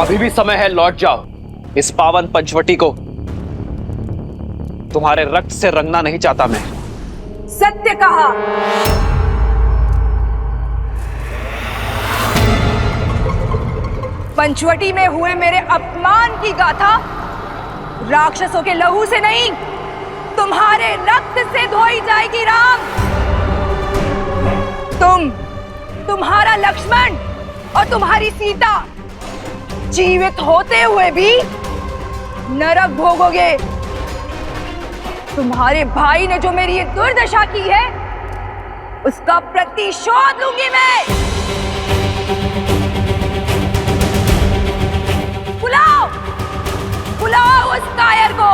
अभी भी समय है, लौट जाओ। इस पावन पंचवटी को तुम्हारे रक्त से रंगना नहीं चाहता मैं। सत्य कहा। पंचवटी में हुए मेरे अपमान की गाथा राक्षसों के लहू से नहीं, तुम्हारे रक्त से धोई जाएगी राम। तुम्हारा लक्ष्मण और तुम्हारी सीता जीवित होते हुए भी नरक भोगोगे। तुम्हारे भाई ने जो मेरी ये दुर्दशा की है, उसका प्रतिशोध लूंगी मैं। बुलाओ, बुलाओ उस कायर को।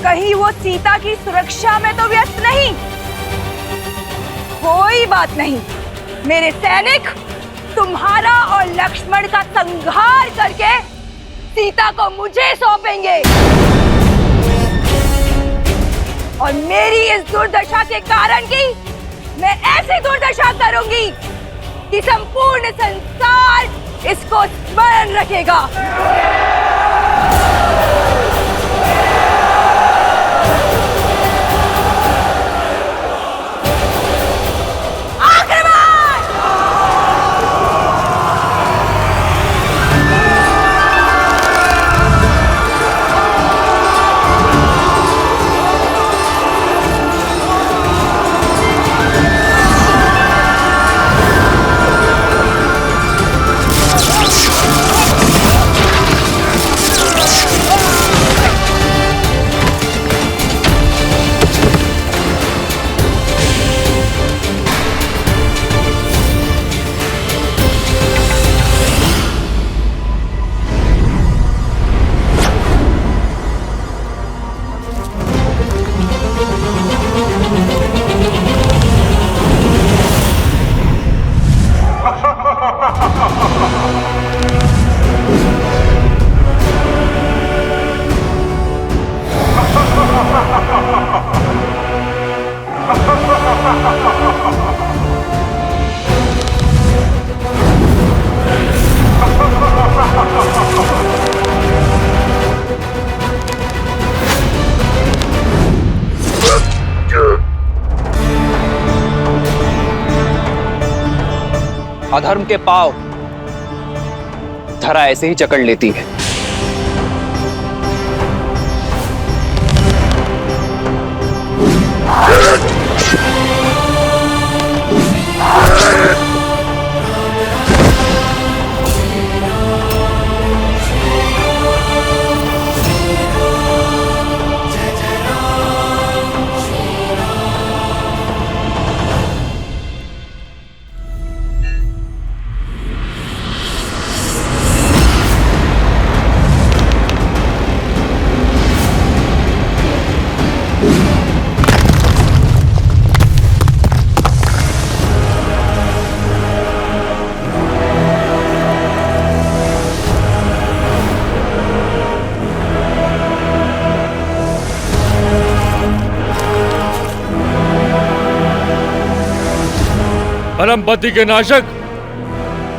कहीं वो सीता की सुरक्षा में तो व्यस्त नहीं? कोई बात नहीं, मेरे सैनिक तुम्हारा और लक्ष्मण का संहार करके सीता को मुझे सौंपेंगे। और मेरी इस दुर्दशा के कारण की मैं ऐसी दुर्दशा करूंगी कि संपूर्ण संसार इसको स्मरण रखेगा। अधर्म के पांव धरा ऐसे ही जकड़ लेती है। परमपति के नाशक,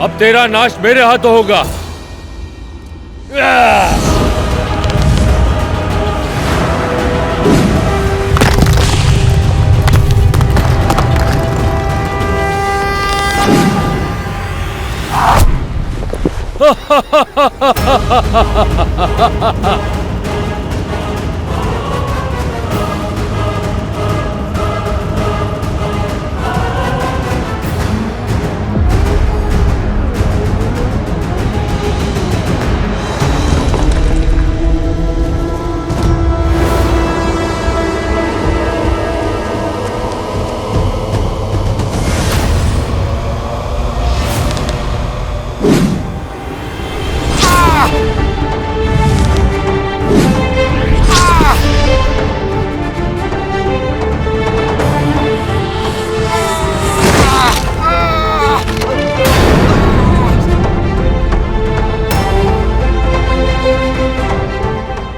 अब तेरा नाश मेरे हाथों होगा।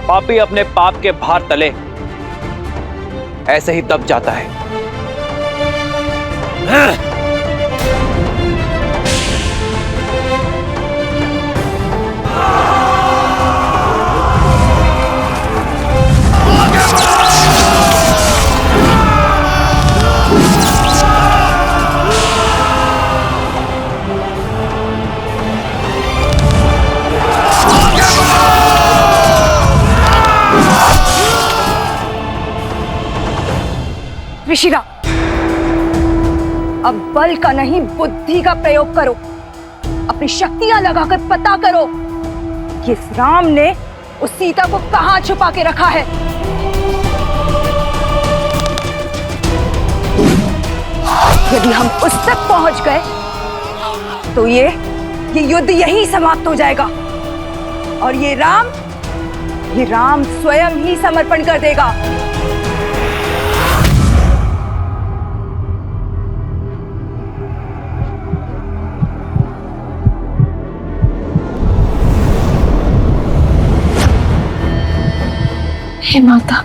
पापी अपने पाप के भार तले ऐसे ही दब जाता है। ऋषिराम, अब बल का नहीं बुद्धि का प्रयोग करो। अपनी शक्तियां लगाकर पता करो कि इस राम ने उस सीता को कहां छुपा के रखा है। यदि हम उस तक पहुंच गए तो ये युद्ध यहीं समाप्त हो जाएगा और ये राम स्वयं ही समर्पण कर देगा। हे माता,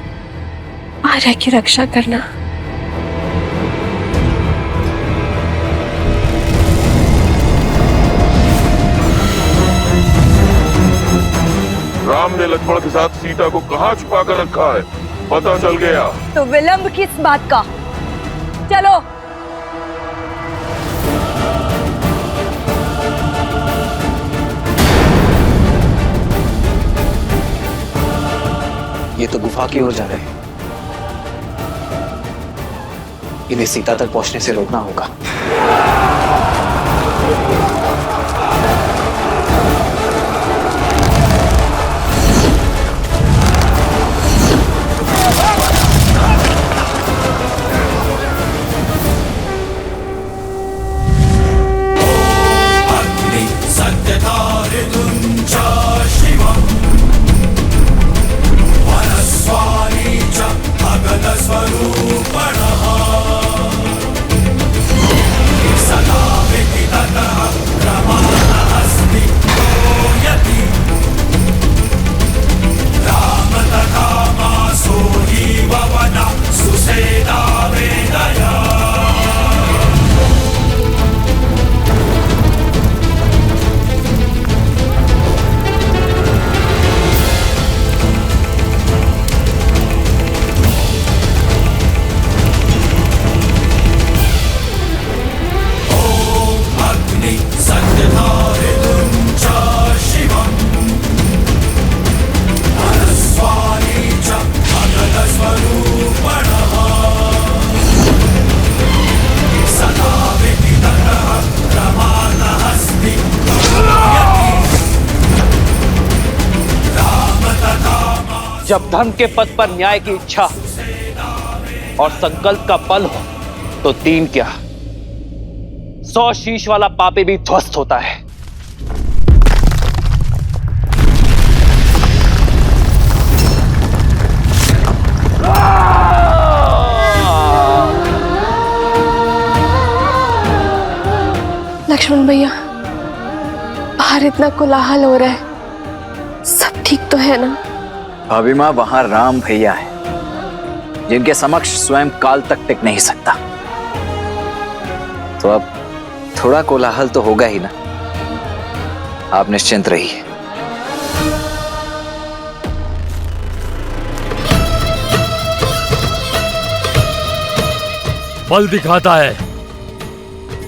आर्या की रक्षा करना। राम ने लक्ष्मण के साथ सीता को कहां छुपा कर रखा है, पता चल गया। तो विलंब किस बात का? चलो। ये तो गुफा की ओर जा रहे हैं। इन्हें सीता तक पहुंचने से रोकना होगा। जब धर्म के पथ पर न्याय की इच्छा और संकल्प का बल हो तो दीन क्या 100 शीश वाला पापी भी ध्वस्त होता है। लक्ष्मण भैया, बाहर इतना कोलाहल हो रहा है, सब ठीक तो है ना? भाभी माँ, वहां राम भैया है जिनके समक्ष स्वयं काल तक टिक नहीं सकता। तो अब थोड़ा कोलाहल तो होगा ही ना। आप निश्चिंत रहिए। बल दिखाता है,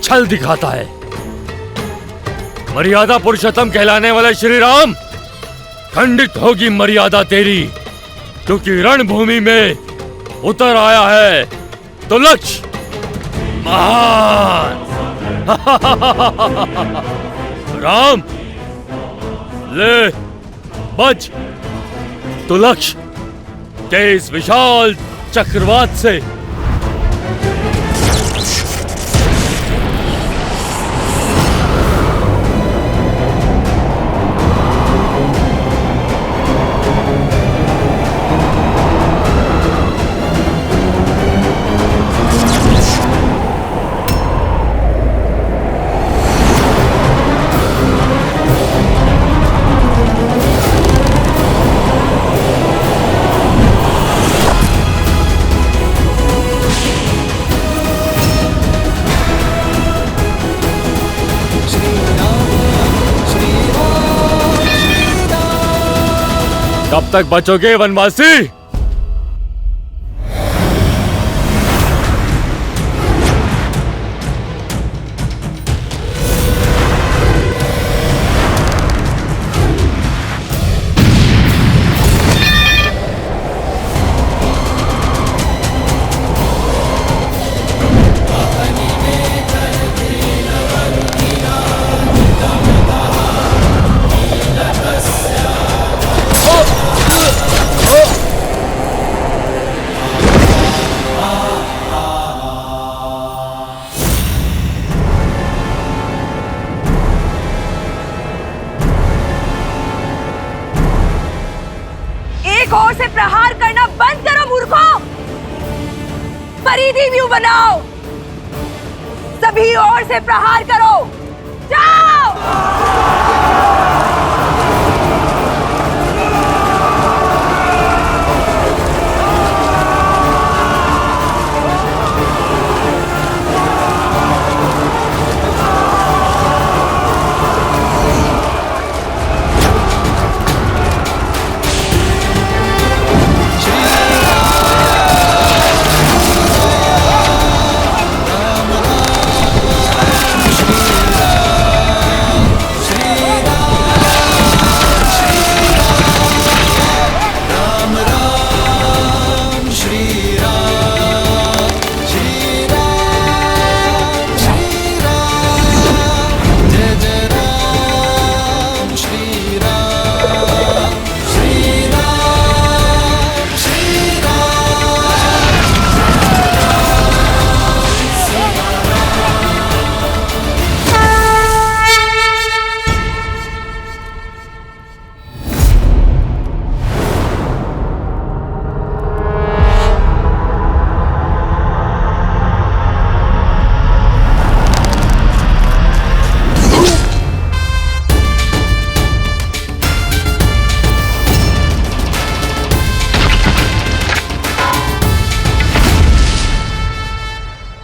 छल दिखाता है। मर्यादा पुरुषोत्तम कहलाने वाले श्री राम, खंडित होगी मर्यादा तेरी, क्योंकि रणभूमि में उतर आया है तो लक्ष्य महान। राम ले बच, तो लक्ष्य के इस विशाल चक्रवात से कब तक बचोगे वनवासी? प्रहार करना बंद करो मूर्खों। परिधि व्यू बनाओ, सभी ओर से प्रहार करो। जाओ।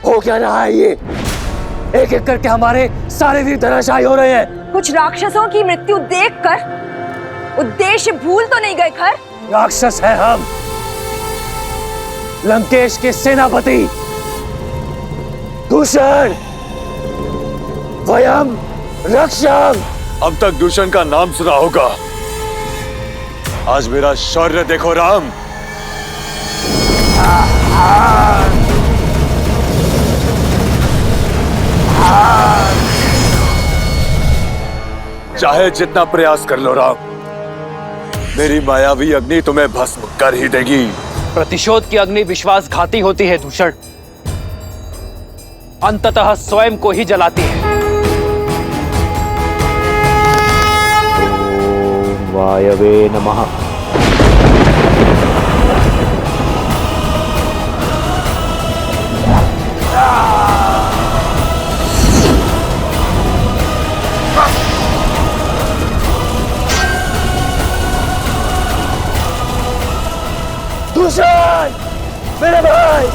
हो क्या रहा है ये? एक एक करके हमारे सारे वीर धराशायी हो रहे हैं। कुछ राक्षसों की मृत्यु देखकर उद्देश्य भूल तो नहीं गए खर? राक्षस है हम, लंकेश के सेनापति दूषण, वयम रक्षम। अब तक दूषण का नाम सुना होगा, आज मेरा शौर्य देखो राम। चाहे जितना प्रयास कर लो राम, मेरी मायावी अग्नि तुम्हें भस्म कर ही देगी। प्रतिशोध की अग्नि विश्वासघाती होती है दूषण, अंततः स्वयं को ही जलाती है। ओम वायवे नमः। दूषण, मेरे भाई,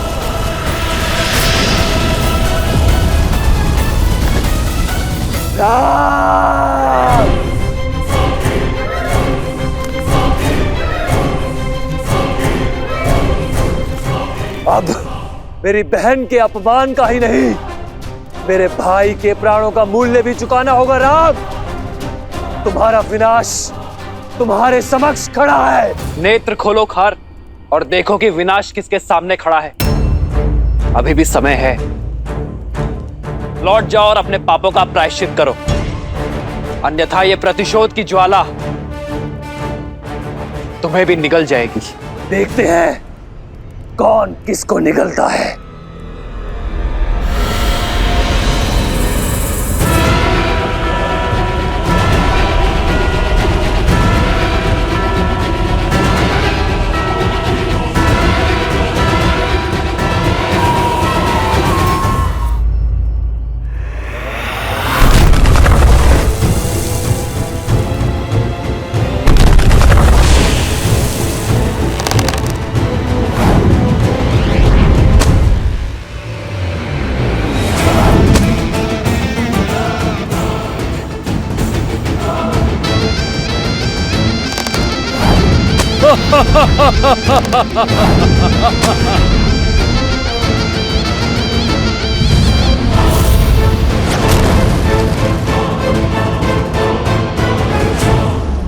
राम। अब मेरी बहन के अपमान का ही नहीं, मेरे भाई के प्राणों का मूल्य भी चुकाना होगा राम। तुम्हारा विनाश तुम्हारे समक्ष खड़ा है। नेत्र खोलो खार और देखो कि विनाश किसके सामने खड़ा है। अभी भी समय है, लौट जाओ और अपने पापों का प्रायश्चित करो, अन्यथा ये प्रतिशोध की ज्वाला तुम्हें भी निगल जाएगी। देखते हैं कौन किसको निगलता है।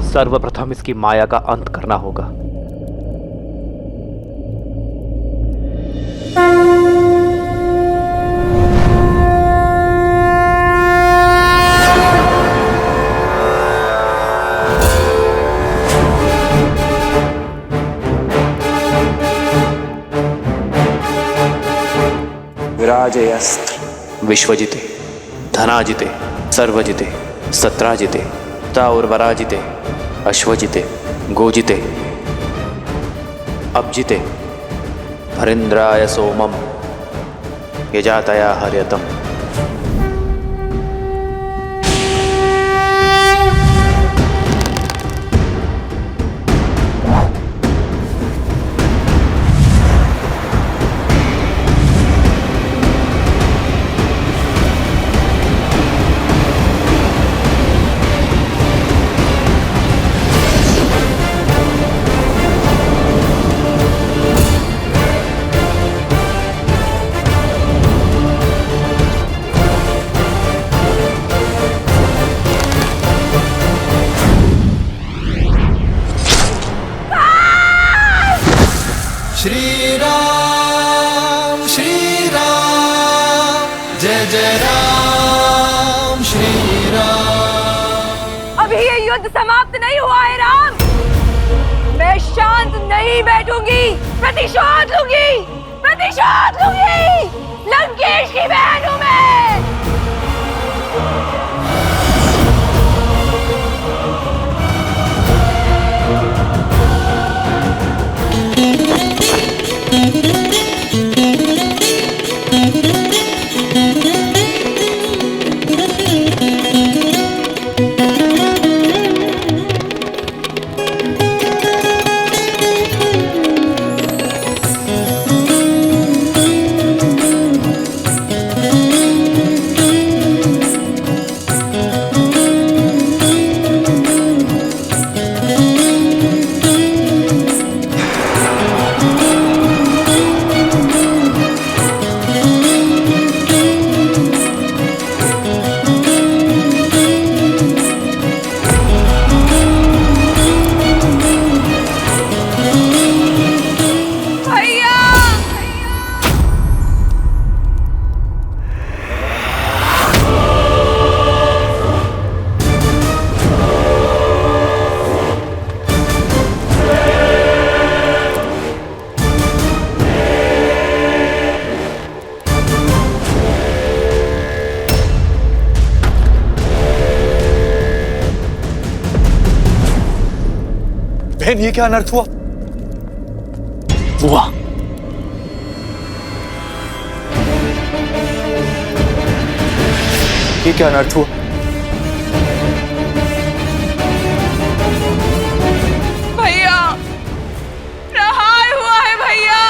सर्वप्रथम इसकी माया का अंत करना होगा। विराजयस्त्र विश्वजिते धनाजिते सर्वजिते सत्राजिते ताउर्वराजिते अश्वजिते गोजिते अब्जिते हरिंद्राय सोमम यजातया हर्यतम। श्री राम जय जय राम श्री राम। अभी ये युद्ध समाप्त नहीं हुआ है राम। मैं शांत नहीं बैठूंगी, प्रतिशोध लूंगी, प्रतिशोध लूंगी। लंकेश की बहन हूं मैं। बहन, ये क्या अनर्थ हुआ? बुआ, ये क्या अनर्थ हुआ? भैया, प्रहार हुआ है भैया।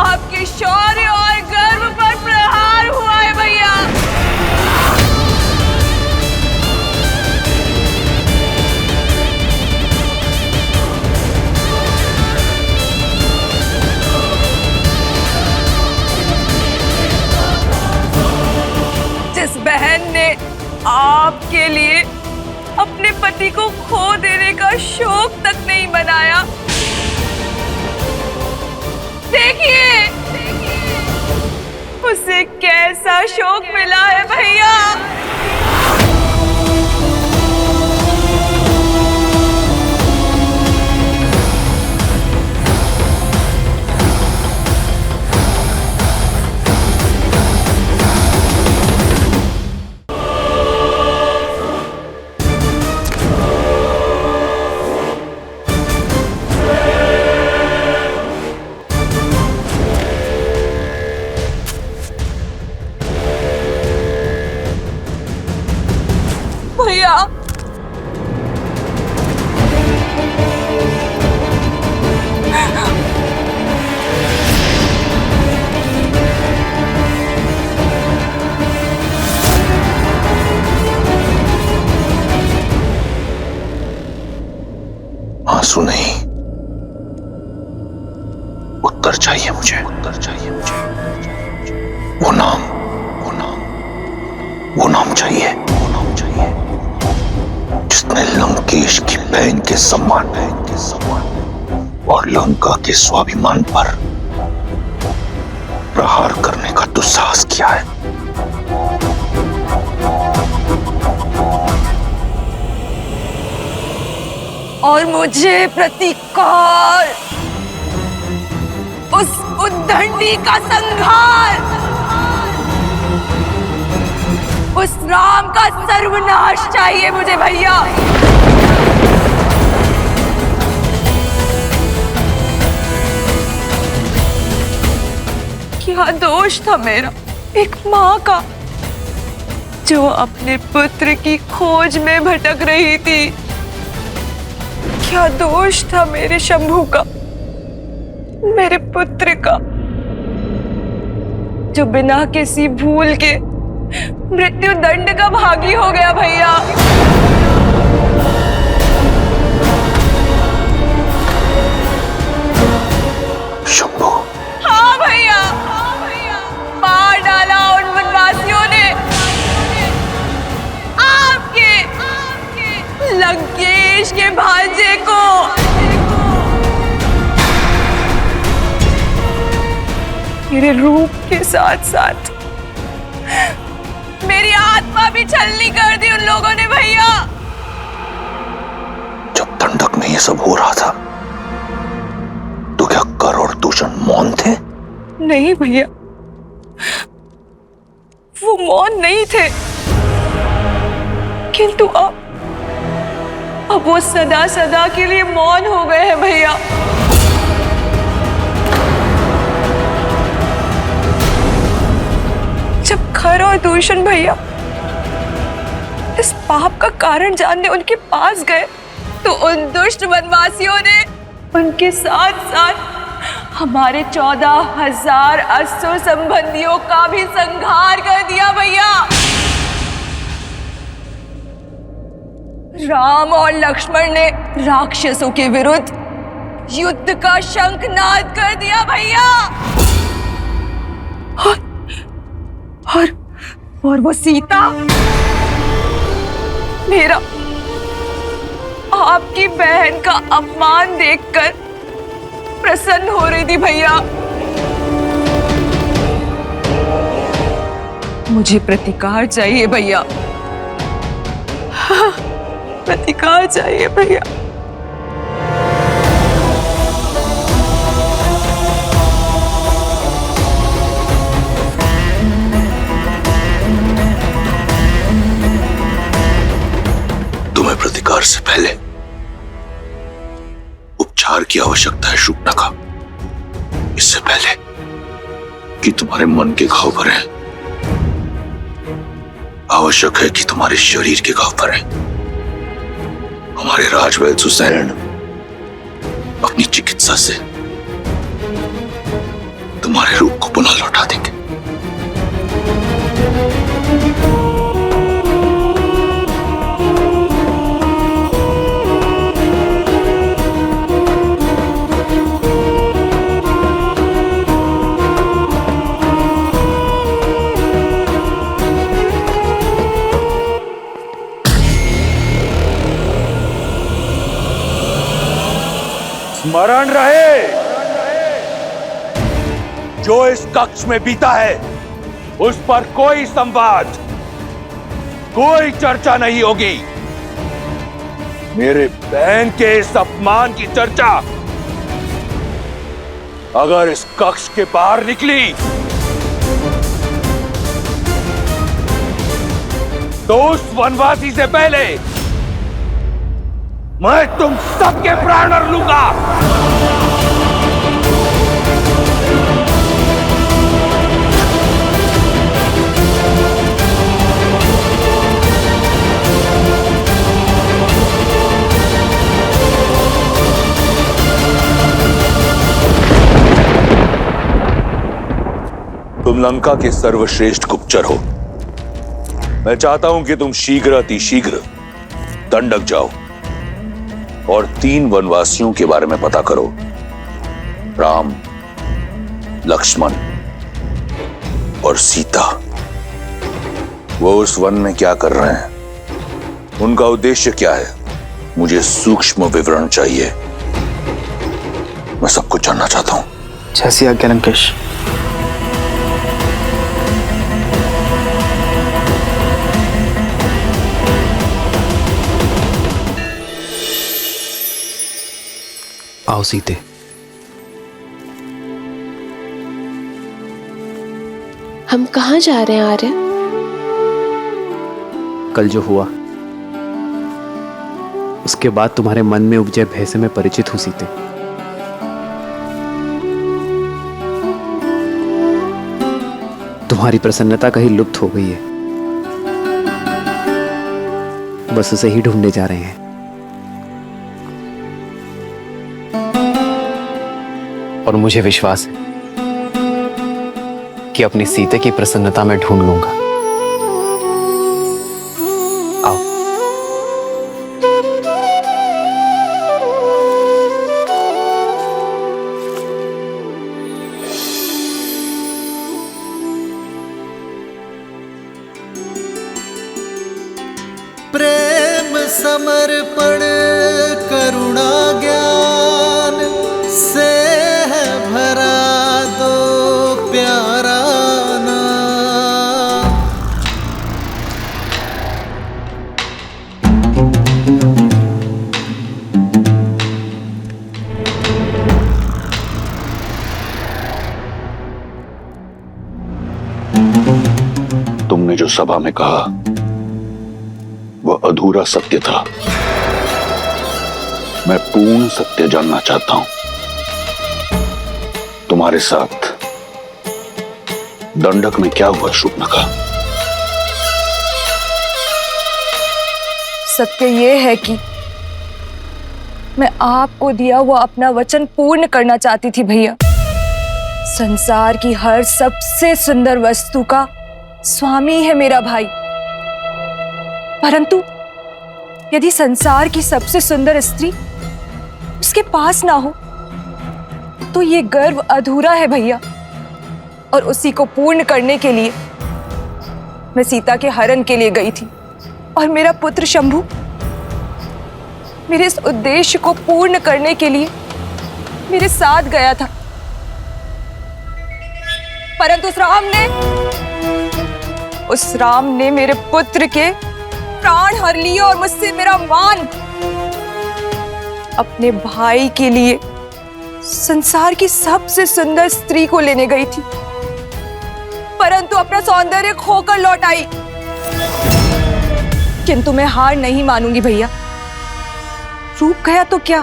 आपके शौर्य और गर्व पर प्रहार हुआ है भैया। जिस बहन ने आपके लिए अपने पति को खो देने का शौक तक नहीं बनाया, देखिए उसे कैसा शौक मिला है भैया। भैया, आंसू नहीं, उत्तर चाहिए मुझे, उत्तर चाहिए मुझे। वो नाम चाहिए, वो नाम चाहिए जिसने लंकेश की बहन के सम्मान और लंका के स्वाभिमान पर प्रहार करने का दुस्साहस किया है। और मुझे प्रतिकार, उस उद्दंडी का संहार, उस राम का सर्वनाश चाहिए मुझे भैया। क्या दोष था मेरा एक माँ का, जो अपने पुत्र की खोज में भटक रही थी? क्या दोष था मेरे शंभू का, मेरे पुत्र का, जो बिना किसी भूल के मृत्यु दंड का भागी हो गया भैया? शंभू। हाँ भैया, मार डाला उन वनवासियों ने आपके लंकेश के भांजे को। मेरे रूप के साथ साथ मेरी आत्मा भी छलनी कर दी उन लोगों ने भैया। जब दंडक में ये सब हो रहा था तो क्या कर और दूषण मौन थे? नहीं भैया, वो मौन नहीं थे, किंतु अब वो सदा सदा के लिए मौन हो गए हैं भैया। जब खर और दूषण भैया इस पाप का कारण जानने उनके पास गए तो उन दुष्ट वनवासियों ने उनके साथ साथ हमारे 14,000 असुर संबंधियों का भी संहार कर दिया भैया। राम और लक्ष्मण ने राक्षसों के विरुद्ध युद्ध का शंखनाद कर दिया भैया। और वो सीता, मेरा आपकी बहन का अपमान देखकर प्रसन्न हो रही थी भैया। मुझे प्रतिकार चाहिए भैया, प्रतिकार चाहिए भैया। तुम्हें प्रतिकार से पहले उपचार की आवश्यकता है शूर्पणखा। इससे पहले कि तुम्हारे मन के घाव भरे, आवश्यक है कि तुम्हारे शरीर के घाव भरे। हमारे राजवैद्य सुसैन अपनी चिकित्सा से तुम्हारे रूप को पुनः लौटा देंगे। स्मरण रहे, जो इस कक्ष में बीता है उस पर कोई संवाद, कोई चर्चा नहीं होगी। मेरे बहन के इस अपमान की चर्चा अगर इस कक्ष के बाहर निकली तो उस वनवासी से पहले मैं तुम सबके प्राण हर लूंगा। तुम लंका के सर्वश्रेष्ठ गुप्तचर हो। मैं चाहता हूं कि तुम शीघ्र अतिशीघ्र दंडक जाओ और 3 वनवासियों के बारे में पता करो। राम, लक्ष्मण और सीता। वो उस वन में क्या कर रहे हैं, उनका उद्देश्य क्या है, मुझे सूक्ष्म विवरण चाहिए। मैं सब कुछ जानना चाहता हूं। जैसी आज्ञा लंकेश। आओ सीते। हम कहाँ जा रहे हैं आर्य? कल जो हुआ उसके बाद तुम्हारे मन में उपजे भय से मैं परिचित हूं सीते। तुम्हारी प्रसन्नता कहीं लुप्त हो गई है, बस उसे ही ढूंढने जा रहे हैं। और मुझे विश्वास है कि अपनी सीते की प्रसन्नता में ढूंढ लूंगा। आओ। प्रेम समर्पण करुणा ज्ञान से है भरा दो प्यारा नाम। तुमने जो सभा में कहा वह अधूरा सत्य था। मैं पूर्ण सत्य जानना चाहता हूं। तुम्हारे साथ दंडक में क्या हुआ शूर्पणखा? सत्य ये है कि मैं आपको दिया हुआ अपना वचन पूर्ण करना चाहती थी भैया। संसार की हर सबसे सुंदर वस्तु का स्वामी है मेरा भाई, परंतु यदि संसार की सबसे सुंदर स्त्री उसके पास ना हो तो ये गर्व अधूरा है भैया। और उसी को पूर्ण करने के लिए मैं सीता के हरण के लिए गई थी, और मेरा पुत्र शंभु मेरे इस उद्देश्य को पूर्ण करने के लिए मेरे साथ गया था, परंतु उस राम ने मेरे पुत्र के प्राण हर लिए और मुझसे मेरा मान। अपने भाई के लिए संसार की सबसे सुंदर स्त्री को लेने गई थी, परंतु अपना सौंदर्य खोकर लौट आई। किंतु मैं हार नहीं मानूंगी भैया। रूप गया तो क्या,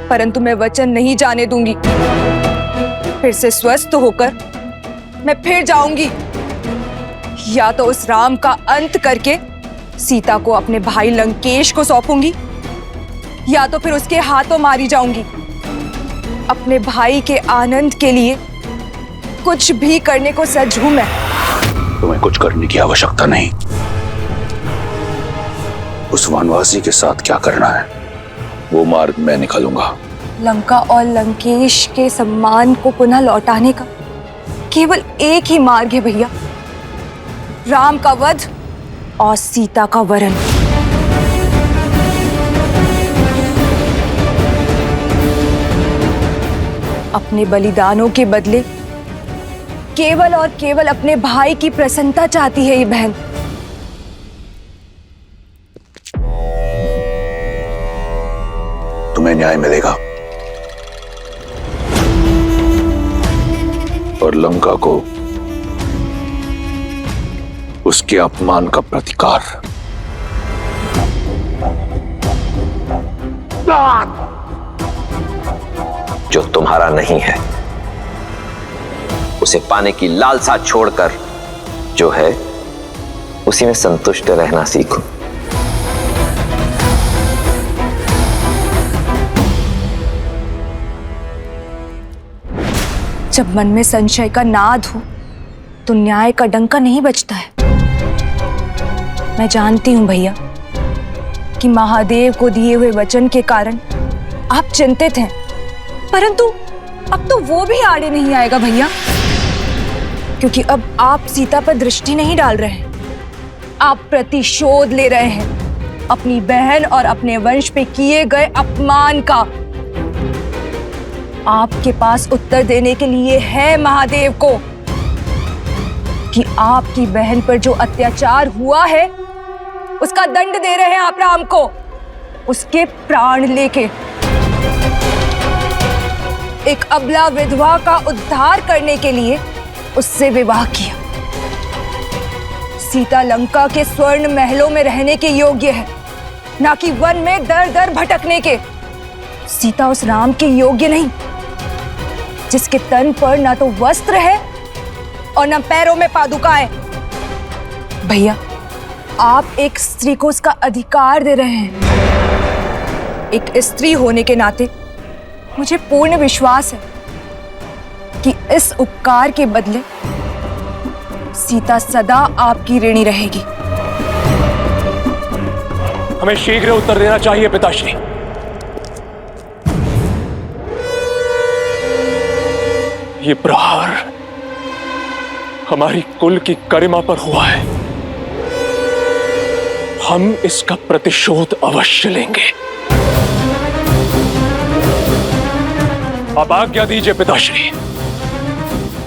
परंतु मैं वचन नहीं जाने दूंगी। फिर से स्वस्थ होकर मैं फिर जाऊंगी, या तो उस राम का अंत करके सीता को अपने भाई लंकेश को सौंपूंगी, या तो फिर उसके हाथों मारी जाऊंगी। अपने भाई के आनंद के लिए कुछ भी करने को सज्ज हूं मैं। तुम्हें कुछ करने की आवश्यकता नहीं। उस वनवासी के साथ क्या करना है वो मार्ग मैं निकालूंगा। लंका और लंकेश के सम्मान को पुनः लौटाने का केवल एक ही मार्ग है भैया, राम का वध और सीता का वरण। अपने बलिदानों के बदले केवल और केवल अपने भाई की प्रसन्नता चाहती है ये बहन। तुम्हें न्याय मिलेगा और लंका को उसके अपमान का प्रतिकार। जो तुम्हारा नहीं है उसे पाने की लालसा छोड़कर जो है उसी में संतुष्ट रहना सीखो। जब मन में संशय का नाद हो तो न्याय का डंका नहीं बजता है। मैं जानती हूं भैया कि महादेव को दिए हुए वचन के कारण आप चिंतित हैं, परंतु अब तो वो भी आड़े नहीं आएगा भैया, क्योंकि अब आप सीता पर दृष्टि नहीं डाल रहे हैं, आप प्रतिशोध ले रहे हैं अपनी बहन और अपने वंश पे किए गए अपमान का। आपके पास उत्तर देने के लिए है महादेव को कि आपकी बहन पर जो अत्याचार हुआ है उसका दंड दे रहे हैं आप राम को, उसके प्राण लेके। एक अबला विधवा का उद्धार करने के लिए उससे विवाह किया। सीता लंका के स्वर्ण महलों में रहने के योग्य है, ना कि वन में दर दर भटकने के। सीता उस राम के योग्य नहीं जिसके तन पर ना तो वस्त्र है और ना पैरों में पादुकाएं। भैया, आप एक स्त्री को उसका अधिकार दे रहे हैं। एक स्त्री होने के नाते मुझे पूर्ण विश्वास है कि इस उपकार के बदले सीता सदा आपकी ऋणी रहेगी। हमें शीघ्र उत्तर देना चाहिए पिताश्री। ये प्रहार हमारी कुल की गरिमा पर हुआ है। हम इसका प्रतिशोध अवश्य लेंगे। अब आज्ञा दीजिए पिताश्री,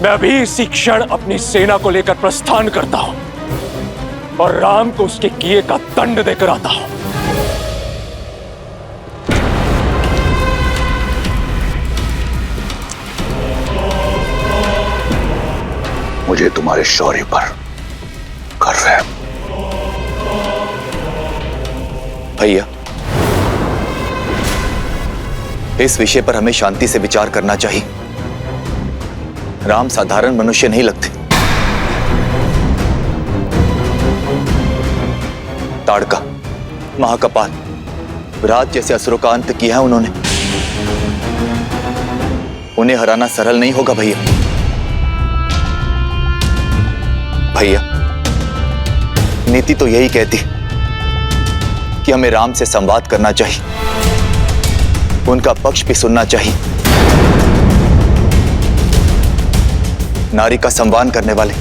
मैं अभी इसी क्षण अपनी सेना को लेकर प्रस्थान करता हूं और राम को उसके किए का दंड देकर आता हूं। मुझे तुम्हारे शौर्य पर गर्व है। भैया, इस विषय पर हमें शांति से विचार करना चाहिए। राम साधारण मनुष्य नहीं लगते। ताड़का, महाकपाल, विराट जैसे असुरों का अंत किया है उन्होंने। उन्हें हराना सरल नहीं होगा भैया। भैया, नीति तो यही कहती कि हमें राम से संवाद करना चाहिए, उनका पक्ष भी सुनना चाहिए। नारी का संवान करने वाले,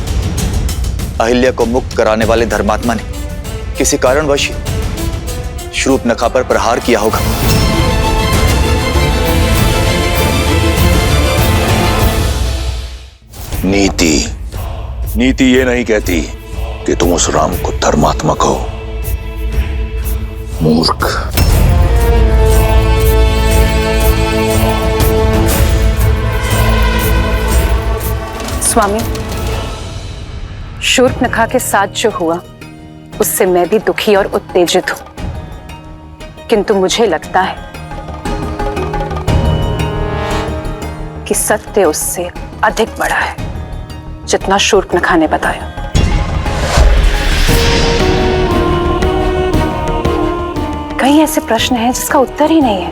अहिल्या को मुक्त कराने वाले धर्मात्मा ने किसी कारणवश शूर्पणखा पर प्रहार किया होगा। नीति ये नहीं कहती कि तुम उस राम को धर्मात्मा कहो। मूर्ख। स्वामी, शूर्पणखा के साथ जो हुआ उससे मैं भी दुखी और उत्तेजित हूं, किंतु मुझे लगता है कि सत्य उससे अधिक बड़ा है जितना शूर्पणखा ने बताया। कई ऐसे प्रश्न हैं जिसका उत्तर ही नहीं है।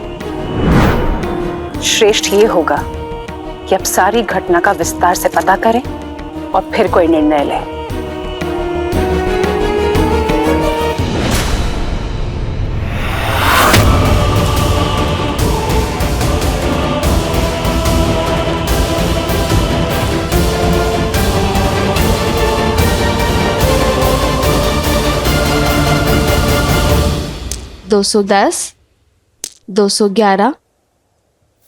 श्रेष्ठ ये होगा कि अब सारी घटना का विस्तार से पता करें और फिर कोई निर्णय लें। दो 210, 211,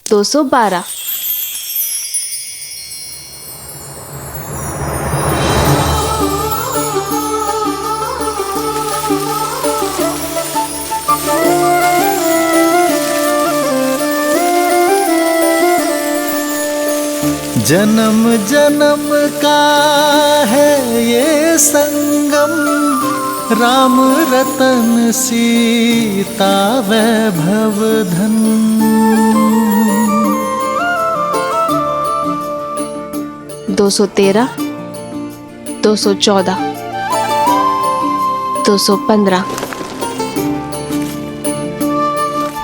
212। जन्म जन्म का है ये संगम, राम रतन सीता वैभव धन। 213, 214, 215,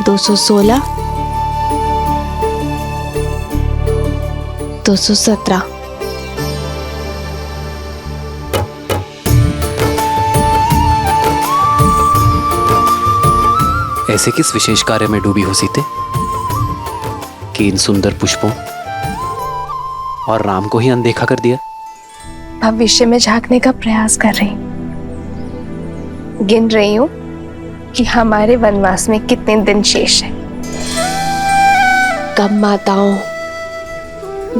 216, 217। ऐसे किस विशेष कार्य में डूबी हो सीते कि इन सुंदर पुष्पों और राम को ही अनदेखा कर दिया? भविष्य में झांकने का प्रयास कर रही हूँ। गिन रही हूँ कि हमारे वनवास में कितने दिन शेष हैं। कब माताओं,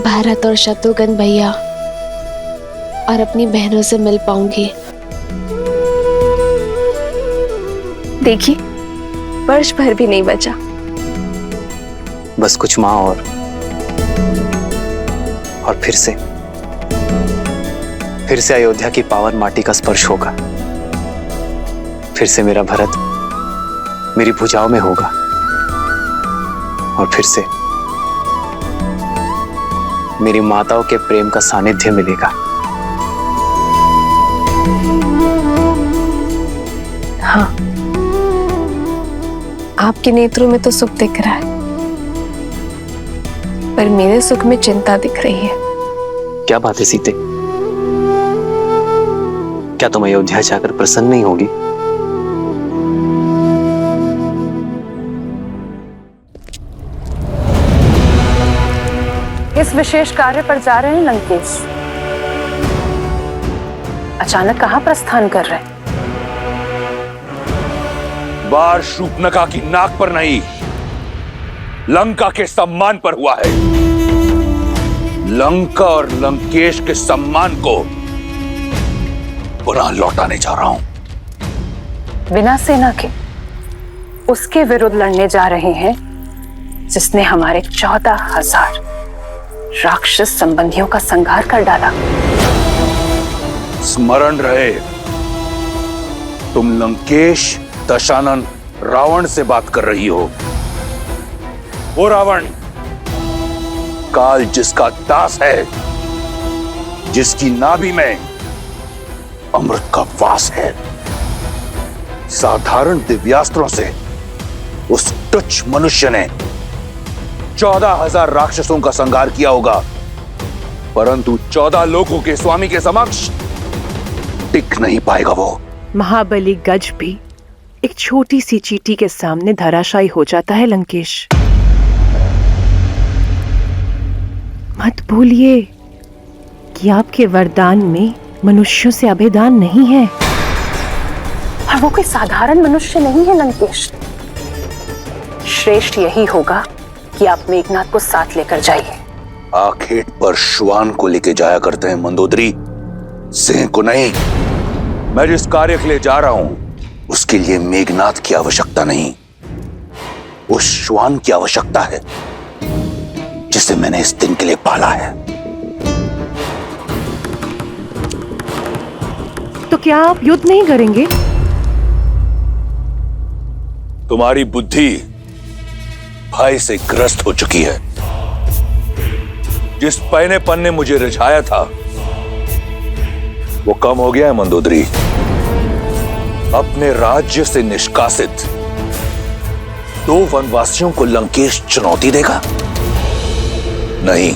भारत और शत्रुघ्न भैया और अपनी बहनों से मिल पाऊंगी। देखिए, वर्ष भर भी नहीं बचा। बस कुछ माह और फिर से अयोध्या की पावन माटी का स्पर्श होगा। फिर से मेरा भरत मेरी भुजाओं में होगा और फिर से मेरी माताओं के प्रेम का सानिध्य मिलेगा। हाँ, आपके नेत्रों में तो सुख दिख रहा है, पर मेरे सुख में चिंता दिख रही है। क्या बात है सीते? क्या तुम अयोध्या जाकर प्रसन्न नहीं होगी? इस विशेष कार्य पर जा रहे हैं लंकेश। अचानक कहां प्रस्थान कर रहे हैं? वार शूर्पणखा की नाक पर नहीं, लंका के सम्मान पर हुआ है। लंका और लंकेश के सम्मान को पुनः लौटाने जा रहा हूं। बिना सेना के उसके विरुद्ध लड़ने जा रहे हैं जिसने हमारे 14,000 राक्षस संबंधियों का संहार कर डाला। स्मरण रहे, तुम लंकेश दशानन रावण से बात कर रही हो। वो रावण काल जिसका दास है, जिसकी नाभि में अमृत का वास है। साधारण दिव्यास्त्रों से उस तुच्छ मनुष्य ने 14,000 राक्षसों का संहार किया होगा, परंतु 14 लोगों के स्वामी के समक्ष टिक नहीं पाएगा वो। महाबली गज भी एक छोटी सी चींटी के सामने धराशायी हो जाता है लंकेश। मत भूलिए कि आपके वरदान में मनुष्यों से अभेदान नहीं है। और वो कोई साधारण मनुष्य नहीं है लंकेश। श्रेष्ठ यही होगा कि आप मेघनाथ को साथ लेकर जाइए। आखेट पर श्वान को लेके जाया करते हैं मंदोदरी, सिंह को नहीं। मैं जिस कार्य के लिए जा रहा हूं उसके लिए मेघनाथ की आवश्यकता नहीं, उस श्वान की आवश्यकता है जिसे मैंने इस दिन के लिए पाला है। तो क्या आप युद्ध नहीं करेंगे? तुम्हारी बुद्धि भय से ग्रस्त हो चुकी है। जिस पैनेपन ने मुझे रिझाया था वो कम हो गया है मंदोदरी। अपने राज्य से निष्कासित 2 वनवासियों को लंकेश चुनौती देगा? नहीं।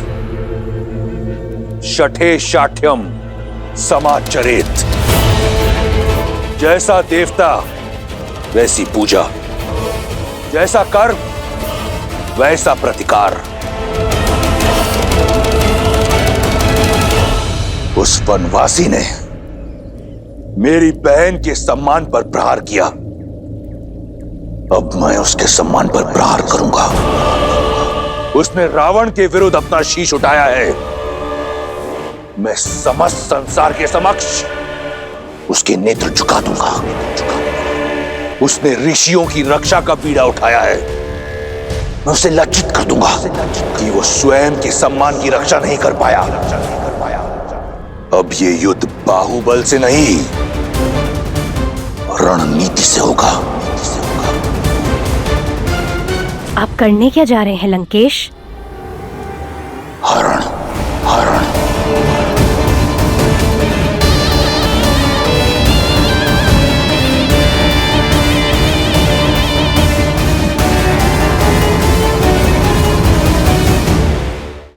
शठे शाठ्यम समाचरेत। जैसा देवता वैसी पूजा, जैसा कर्म वैसा प्रतिकार। उस वनवासी ने मेरी बहन के सम्मान पर प्रहार किया, अब मैं उसके सम्मान पर प्रहार करूंगा। उसने रावण के विरुद्ध अपना शीश उठाया है, मैं समस्त संसार के समक्ष उसके नेत्र झुका दूंगा। उसने ऋषियों की रक्षा का बीड़ा उठाया है, मैं उसे लज्जित कर दूंगा कि वो स्वयं के सम्मान की रक्षा नहीं कर पाया। अब ये युद्ध बाहुबल से नहीं, रणनीति से होगा। आप करने क्या जा रहे हैं लंकेश? हरण।